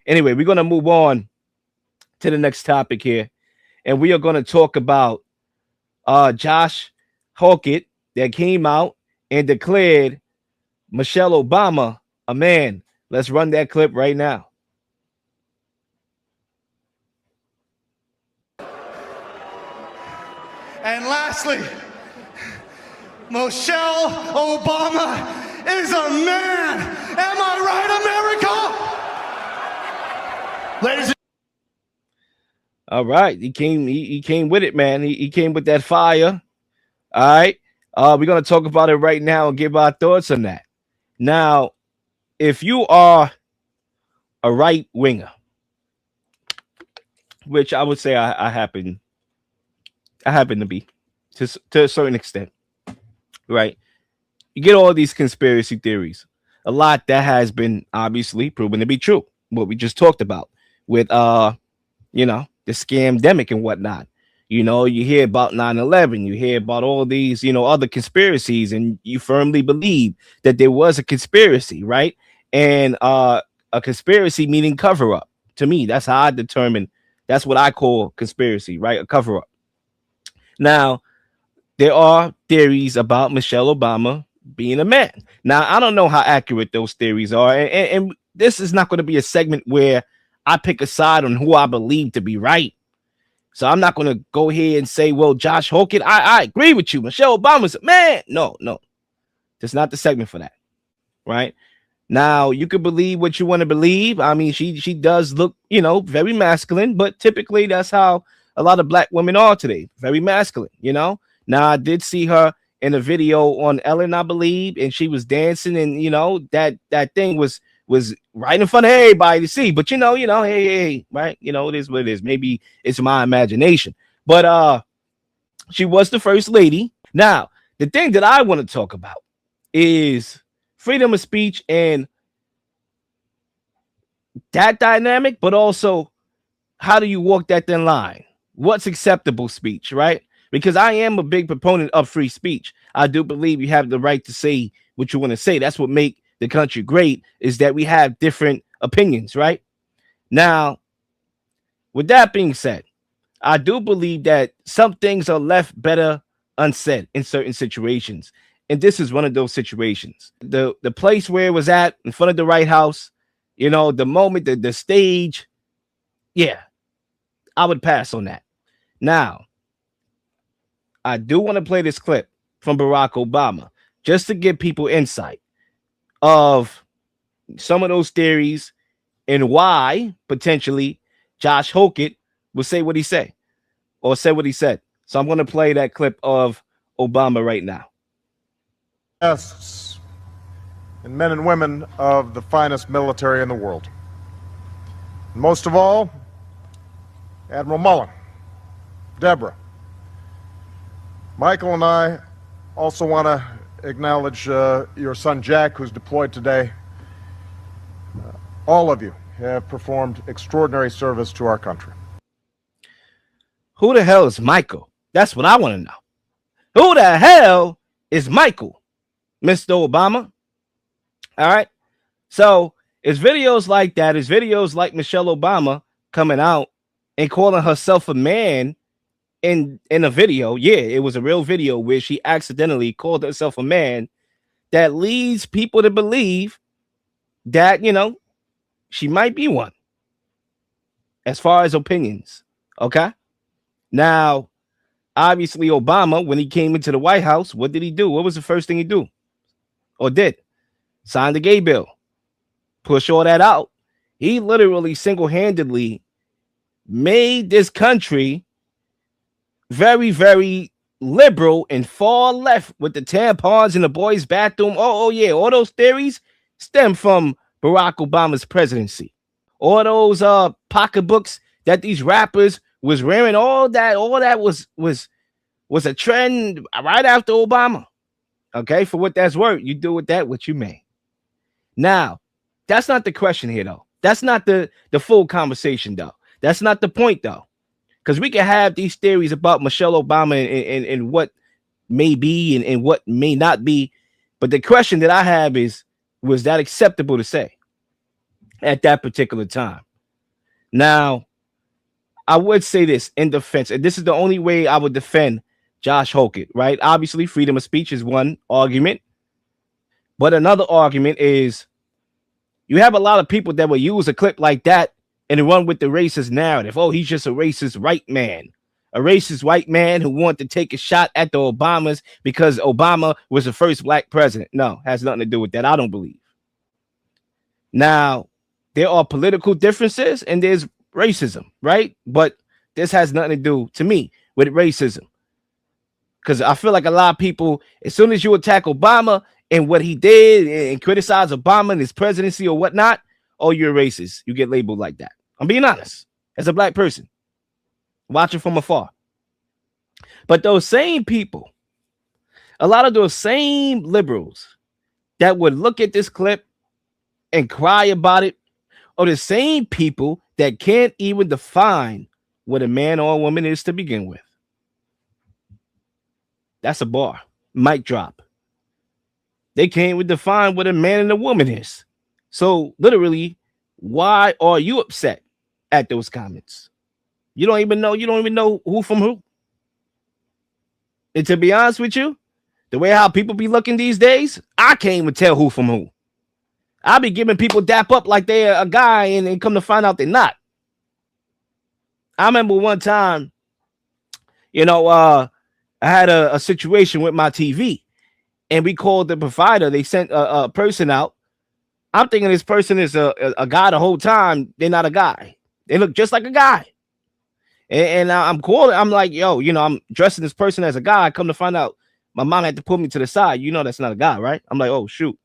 Anyway, we're going to move on to the next topic here. And we are going to talk about Josh Hokit that came out and declared Michelle Obama a man. Let's run that clip right now. And lastly, Michelle Obama is a man. Am I right, America? Ladies and all right, he came with it, man. He came with that fire. All right. We're gonna talk about it right now and give our thoughts on that. Now, if you are a right winger, which I would say I happen to be to a certain extent, right? You get all these conspiracy theories, a lot that has been obviously proven to be true. What we just talked about with the scamdemic and whatnot. You hear about 9/11, you hear about all these, other conspiracies, and you firmly believe that there was a conspiracy, right? And a conspiracy meaning cover up. To me, that's how I determine. That's what I call conspiracy, right? A cover up. Now, there are theories about Michelle Obama being a man. Now, I don't know how accurate those theories are, and this is not going to be a segment where I pick a side on who I believe to be right. So I'm not going to go here and say, well, Josh Hokit, I agree with you. Michelle Obama's a man. No. That's not the segment for that, right? Now, you could believe what you want to believe. I mean, she does look, very masculine, but typically that's how a lot of black women are today. Very masculine, Now, I did see her in a video on Ellen, I believe, and she was dancing, and, that thing was right in front of everybody to see. But, hey, right? It is what it is. Maybe it's my imagination. But she was the first lady. Now, the thing that I want to talk about is freedom of speech and that dynamic, but also how do you walk that thin line? What's acceptable speech, right? Because I am a big proponent of free speech. I do believe you have the right to say what you want to say. That's what makes the country great, is that we have different opinions, right? Now, with that being said, I do believe that some things are left better unsaid in certain situations. And this is one of those situations. The place where it was at, in front of the White House, the moment, the stage, yeah, I would pass on that. Now, I do want to play this clip from Barack Obama just to give people insight of some of those theories and why potentially Josh Hokit will say what he said or said what he said. So I'm going to play that clip of Obama right now. Yes, and men and women of the finest military in the world. Most of all, Admiral Mullen, Deborah. Michael and I also want to acknowledge your son Jack, who's deployed today. All of you have performed extraordinary service to our country. Who the hell is Michael? That's what I want to know. Who the hell is Michael, Mr. Obama? All right. So it's videos like that. It's videos like Michelle Obama coming out and calling herself a man in a video. Yeah, it was a real video where she accidentally called herself a man, that leads people to believe that, she might be one as far as opinions. Okay. Now, obviously, Obama, when he came into the White House, what did he do? What was the first thing he do or did? Sign the gay bill, push all that out. He literally single-handedly made this country very, very liberal and far left with the tampons in the boys' bathroom. Oh yeah, all those theories stem from Barack Obama's presidency. All those pocketbooks that these rappers was wearing, all that was a trend right after Obama. Okay, for what that's worth, you do with that what you may. Now, that's not the question here, though. That's not the full conversation, though. That's not the point, though. Because we can have these theories about Michelle Obama and what may be and what may not be. But the question that I have is, was that acceptable to say? at that particular time. Now, I would say this in defense, and this is the only way I would defend Josh Hokit, right? Obviously, freedom of speech is one argument, but another argument is you have a lot of people that will use a clip like that and run with the racist narrative. Oh, he's just a racist white man. A racist white man who wanted to take a shot at the Obamas because Obama was the first black president. No, has nothing to do with that. I don't believe. Now, there are political differences and there's racism, right? But this has nothing to do, to me, with racism. Because I feel like a lot of people, as soon as you attack Obama and what he did and criticize Obama and his presidency or whatnot, oh, you're a racist. You get labeled like that. I'm being honest. As a black person, watching from afar. But those same people, a lot of those same liberals that would look at this clip and cry about it are the same people that can't even define what a man or a woman is to begin with. That's a bar. Mic drop. They can't even define what a man and a woman is. So literally, why are you upset at those comments? You don't even know who from who. And to be honest with you, the way how people be looking these days, I can't even tell who from who. I be giving people dap up like they're a guy and come to find out they're not. I remember one time, I had a situation with my TV and we called the provider. They sent a person out. I'm thinking this person is a guy the whole time. They're not a guy. They look just like a guy. And I'm calling. I'm like, yo, I'm dressing this person as a guy. I come to find out my mom had to pull me to the side. That's not a guy, right? I'm like, oh, shoot.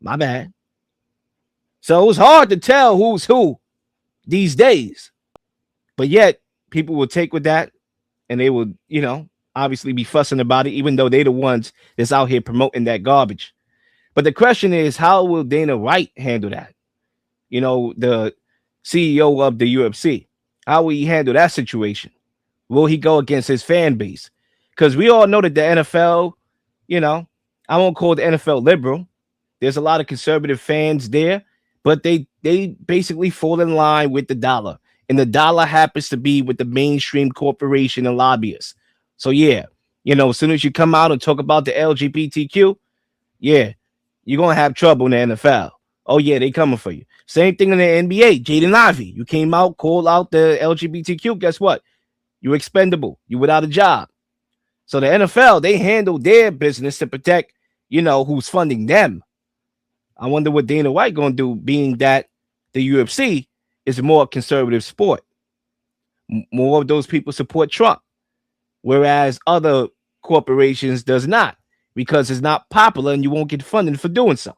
My bad. So it was hard to tell who's who these days. But yet people will take with that and they will, obviously be fussing about it, even though they're the ones that's out here promoting that garbage. But the question is, how will Dana White handle that? The CEO of the UFC. How will he handle that situation? Will he go against his fan base? Because we all know that the NFL, I won't call the NFL liberal. There's a lot of conservative fans there, but they basically fall in line with the dollar. And the dollar happens to be with the mainstream corporation and lobbyists. So, yeah, as soon as you come out and talk about the LGBTQ, yeah, you're going to have trouble in the NFL. Oh, yeah, they coming for you. Same thing in the NBA. Jaden Ivey, you came out, called out the LGBTQ. Guess what? You're expendable. You're without a job. So the NFL, they handle their business to protect, who's funding them. I wonder what Dana White going to do, being that the UFC is a more conservative sport. More of those people support Trump, whereas other corporations does not, because it's not popular and you won't get funding for doing so.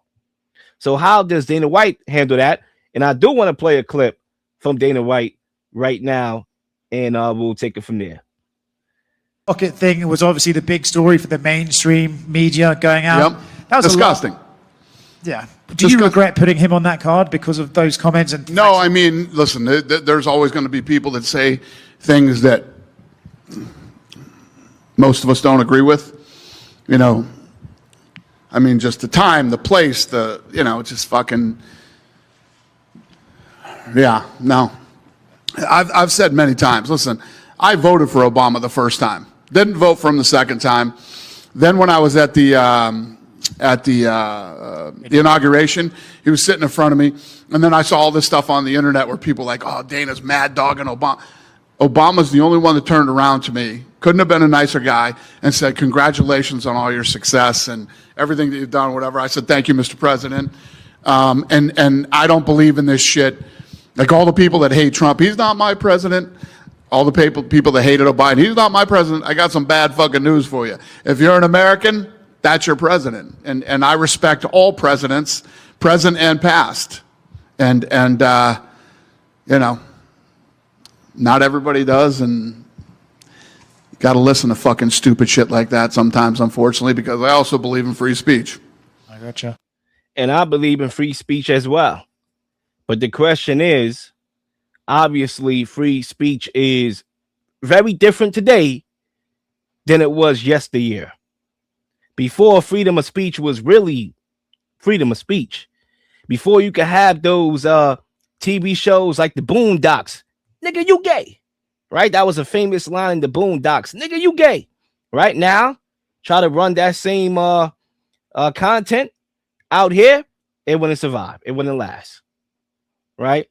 So how does Dana White handle that? And I do want to play a clip from Dana White right now, and we'll take it from there. Rocket thing was obviously the big story for the mainstream media going out. Yep. That was disgusting. Yeah. Do you regret putting him on that card because of those comments? And no, I mean, listen, there's always going to be people that say things that most of us don't agree with. I mean, just the time, the place, just fucking, yeah, no. I've said many times, listen, I voted for Obama the first time. Didn't vote for him the second time. Then when I was at the inauguration, he was sitting in front of me. And then I saw all this stuff on the internet where people like, oh, Dana's mad dogging Obama. Obama's the only one that turned around to me, couldn't have been a nicer guy, and said, congratulations on all your success and everything that you've done, whatever. I said, thank you, Mr. President. And I don't believe in this shit. Like all the people that hate Trump, he's not my president. All the people that hated Biden, he's not my president. I got some bad fucking news for you. If you're an American, that's your president. And I respect all presidents, present and past. And not everybody does, and you got to listen to fucking stupid shit like that sometimes, unfortunately, because I also believe in free speech. I gotcha. And I believe in free speech as well. But the question is, obviously, free speech is very different today than it was yesteryear. Before, freedom of speech was really freedom of speech. Before, you could have those TV shows like the Boondocks. Nigga, you gay. Right? That was a famous line in the Boondocks. Nigga, you gay. Right now, try to run that same content out here, it wouldn't survive. It wouldn't last. Right?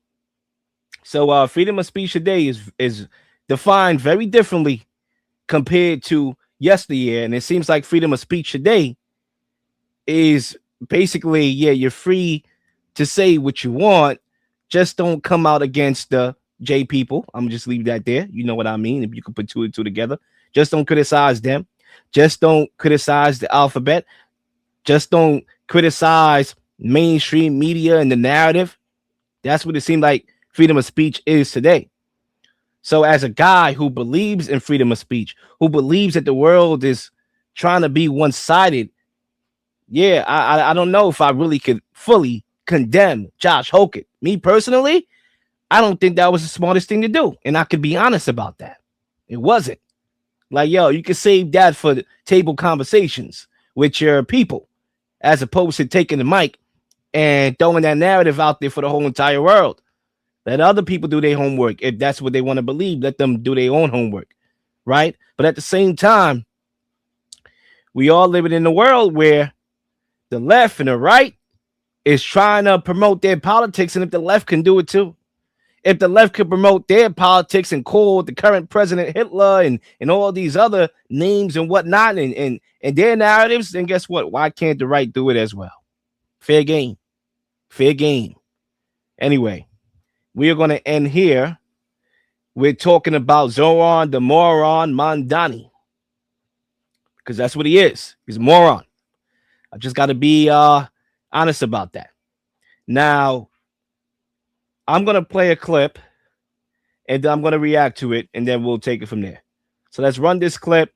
So freedom of speech today is defined very differently compared to yesteryear. And it seems like freedom of speech today is basically, yeah, you're free to say what you want. Just don't come out against the J people. I'm gonna just leave that there. You know what I mean? If you can put two and two together, just don't criticize them. Just don't criticize the alphabet. Just don't criticize mainstream media and the narrative. That's what it seemed like freedom of speech is today. So as a guy who believes in freedom of speech, who believes that the world is trying to be one-sided, yeah, I don't know if I really could fully condemn Josh Hokit. Me personally, I don't think that was the smartest thing to do. And I could be honest about that. It wasn't. Like, yo, you can save that for table conversations with your people, as opposed to taking the mic and throwing that narrative out there for the whole entire world. Let other people do their homework. If that's what they want to believe, let them do their own homework, right? But at the same time, we all living in a world where the left and the right is trying to promote their politics, and if the left can do it too, if the left could promote their politics and call the current president Hitler and all these other names and whatnot and their narratives, then guess what? Why can't the right do it as well? Fair game. Fair game. Anyway, we are going to end here. We're talking about Zohran the moron Mamdani, because that's what he is. He's a moron. I just got to be honest about that. Now, I'm going to play a clip, and I'm going to react to it, and then we'll take it from there. So let's run this clip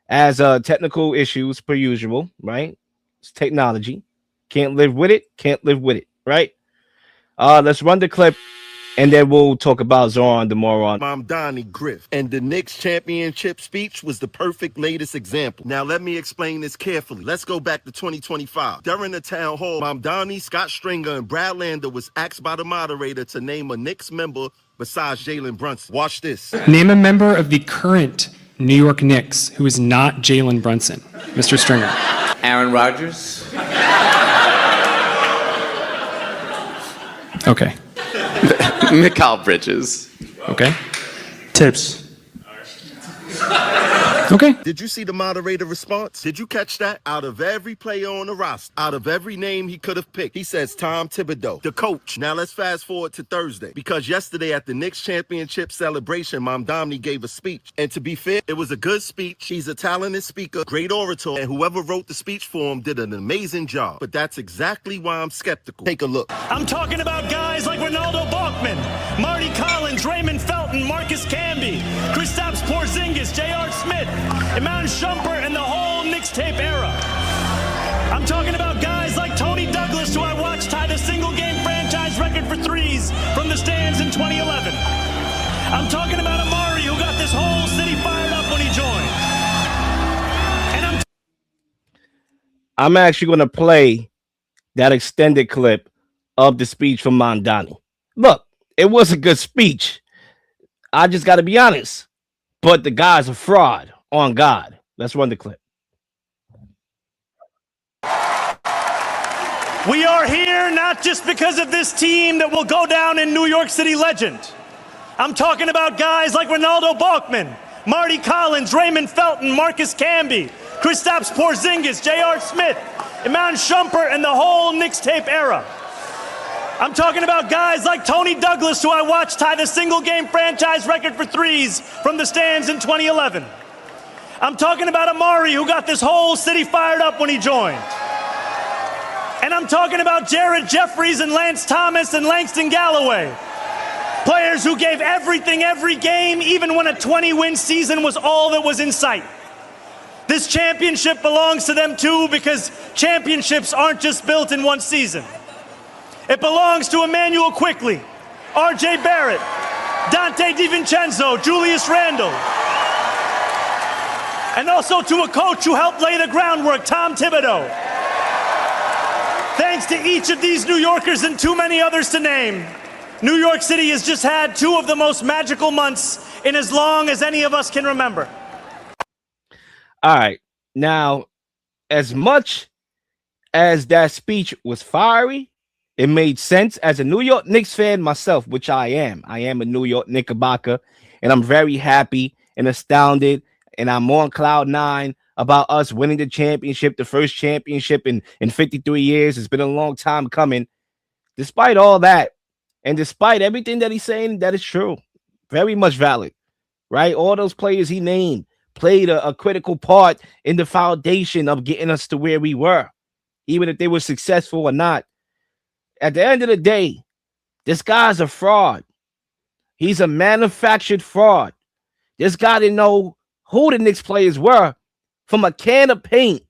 as technical issues per usual, right? It's technology. Can't live with it, can't live with it, right? Let's run the clip, and then we'll talk about Zohran the moron Mamdani grift. And the Knicks championship speech was the perfect latest example. Now, let me explain this carefully. Let's go back to 2025. During the town hall, Mamdani, Scott Stringer, and Brad Lander was asked by the moderator to name a Knicks member besides Jalen Brunson. Watch this. Name a member of the current New York Knicks who is not Jalen Brunson, Mr. Stringer. Aaron Rodgers. Okay. Mikal Bridges. Okay. Tips. Okay. Did you see the moderator response? Did you catch that? Out of every player on the roster, out of every name he could have picked, he says Tom Thibodeau, the coach. Now let's fast forward to Thursday, because yesterday at the Knicks championship celebration, Mamdani gave a speech. And to be fair, it was a good speech. He's a talented speaker, great orator, and whoever wrote the speech for him did an amazing job. But that's exactly why I'm skeptical. Take a look. I'm talking about guys like Ronaldo Balkman, Marty Collins, Raymond Felton, Marcus Camby, Kristaps Porzingis, J.R. Smith, Iman Shumpert, and the whole Knicks tape era. I'm talking about guys like Tony Douglas, who I watched tie the single-game franchise record for threes from the stands in 2011. I'm talking about Amari, who got this whole city fired up when he joined. And I'm actually going to play that extended clip of the speech from Mamdani. Look, it was a good speech. I just got to be honest. But the guy's a fraud on God. Let's run the clip. we are here not just because of this team that will go down in New York City legend. I'm talking about guys like Ronaldo Balkman, Marty Collins, Raymond Felton, Marcus Camby, Kristaps Porzingis, J.R. Smith, Iman Shumpert, and the whole Knicks tape era. I'm talking about guys like Tony Douglas, who I watched tie the single-game franchise record for threes from the stands in 2011. I'm talking about Amari, who got this whole city fired up when he joined. And I'm talking about Jared Jeffries and Lance Thomas and Langston Galloway. Players who gave everything every game, even when a 20-win season was all that was in sight. This championship belongs to them too, because championships aren't just built in one season. It belongs to Emmanuel Quickley, R.J. Barrett, Dante DiVincenzo, Julius Randle, and also to a coach who helped lay the groundwork, Tom Thibodeau. Thanks to each of these New Yorkers and too many others to name, New York City has just had two of the most magical months in as long as any of us can remember. All right. Now, as much as that speech was fiery, it made sense. As a New York Knicks fan myself, which I am a New York Knickerbocker, and I'm very happy and astounded, and I'm on cloud nine about us winning the championship, the first championship in 53 years. It's been a long time coming. Despite all that, and despite everything that he's saying, that is true. Very much valid, right? All those players he named played a critical part in the foundation of getting us to where we were, even if they were successful or not. At the end of the day, this guy's a fraud. He's a manufactured fraud. This guy didn't know who the Knicks players were from a can of paint.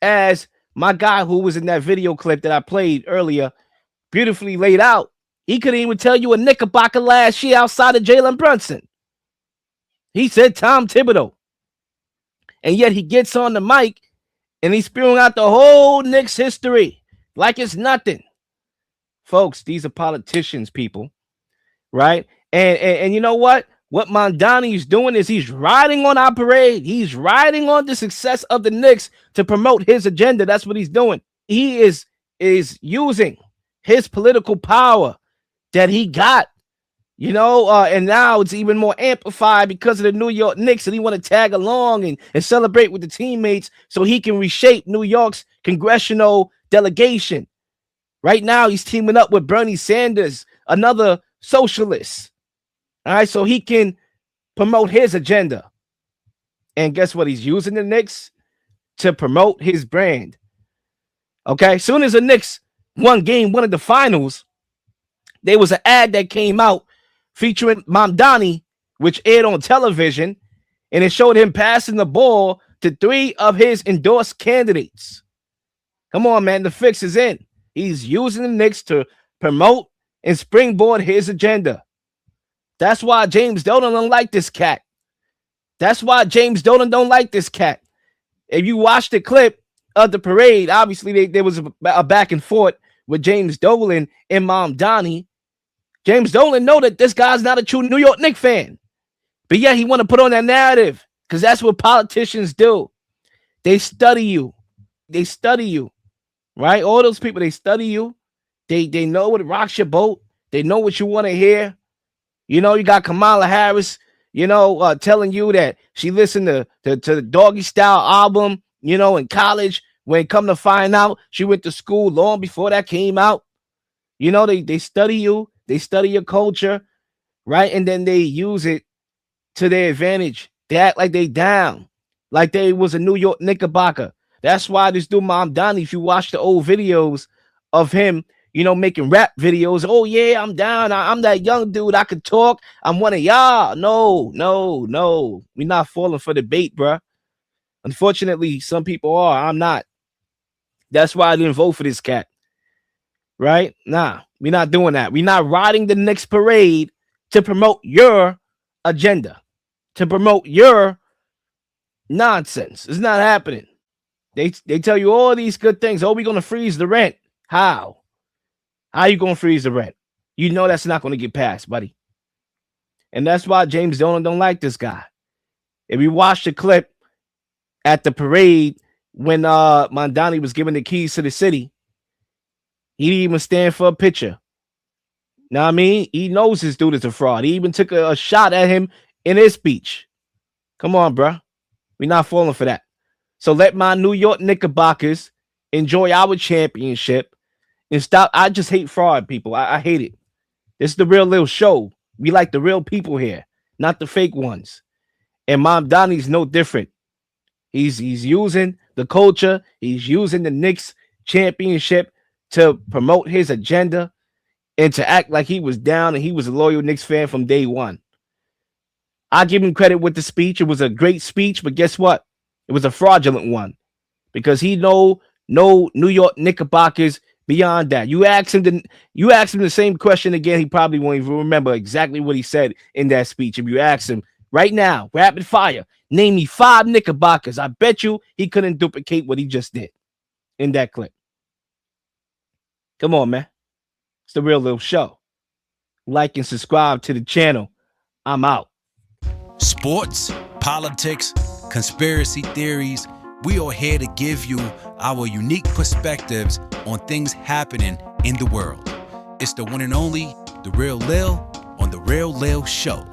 As my guy who was in that video clip that I played earlier beautifully laid out, he couldn't even tell you a Knickerbocker last year outside of Jalen Brunson. He said Tom Thibodeau. And yet he gets on the mic and he's spewing out the whole Knicks history like it's nothing. Folks, these are politicians, people, right? And you know what? What Mamdani is doing is he's riding on our parade. He's riding on the success of the Knicks to promote his agenda. That's what he's doing. He is using his political power that he got, and now it's even more amplified because of the New York Knicks, and he want to tag along and celebrate with the teammates so he can reshape New York's congressional delegation. Right now, he's teaming up with Bernie Sanders, another socialist. All right, so he can promote his agenda. And guess what? He's using the Knicks to promote his brand. Okay, as soon as the Knicks won game one of the finals, there was an ad that came out featuring Mamdani, which aired on television, and it showed him passing the ball to three of his endorsed candidates. Come on, man, the fix is in. He's using the Knicks to promote and springboard his agenda. That's why James Dolan don't like this cat. That's why James Dolan don't like this cat. If you watch the clip of the parade, obviously there was a back and forth with James Dolan and Mamdani. James Dolan know that this guy's not a true New York Knicks fan. But yeah, he want to put on that narrative because that's what politicians do. They study you. They study you. Right? All those people, they study you. They know what rocks your boat. They know what you want to hear. You got Kamala Harris, telling you that she listened to the Doggy Style album, in college. When come to find out, she went to school long before that came out. They study you. They study your culture, right? And then they use it to their advantage. They act like they down, like they was a New York Knickerbocker. That's why this dude Mamdani, if you watch the old videos of him, making rap videos, oh yeah, I'm down. I'm that young dude. I could talk. I'm one of y'all. No. We're not falling for the bait, bruh. Unfortunately, some people are. I'm not. That's why I didn't vote for this cat. Right? Nah, we're not doing that. We're not riding the next parade to promote your agenda, to promote your nonsense. It's not happening. They tell you all these good things. Oh, we're going to freeze the rent. How? How are you going to freeze the rent? You know that's not going to get passed, buddy. And that's why James Dolan don't like this guy. If you watch the clip at the parade when Mamdani was giving the keys to the city, he didn't even stand for a picture. Know what I mean? He knows this dude is a fraud. He even took a shot at him in his speech. Come on, bro. We're not falling for that. So let my New York Knickerbockers enjoy our championship and stop. I just hate fraud, people. I hate it. This is the real little show. We like the real people here, not the fake ones. And Mamdani's no different. He's using the culture. He's using the Knicks championship to promote his agenda and to act like he was down and he was a loyal Knicks fan from day one. I give him credit with the speech. It was a great speech, but guess what? It was a fraudulent one because he no New York Knickerbockers beyond that. You ask him the same question again, he probably won't even remember exactly what he said in that speech. If you ask him right now, rapid fire, name me 5 Knickerbockers, I bet you he couldn't duplicate what he just did in that clip. Come on, man. It's the real little show. like, and subscribe to the channel. I'm out. Sports, politics, conspiracy theories. We are here to give you our unique perspectives on things happening in the world. It's the one and only The Real Lil on The Real Lil Show.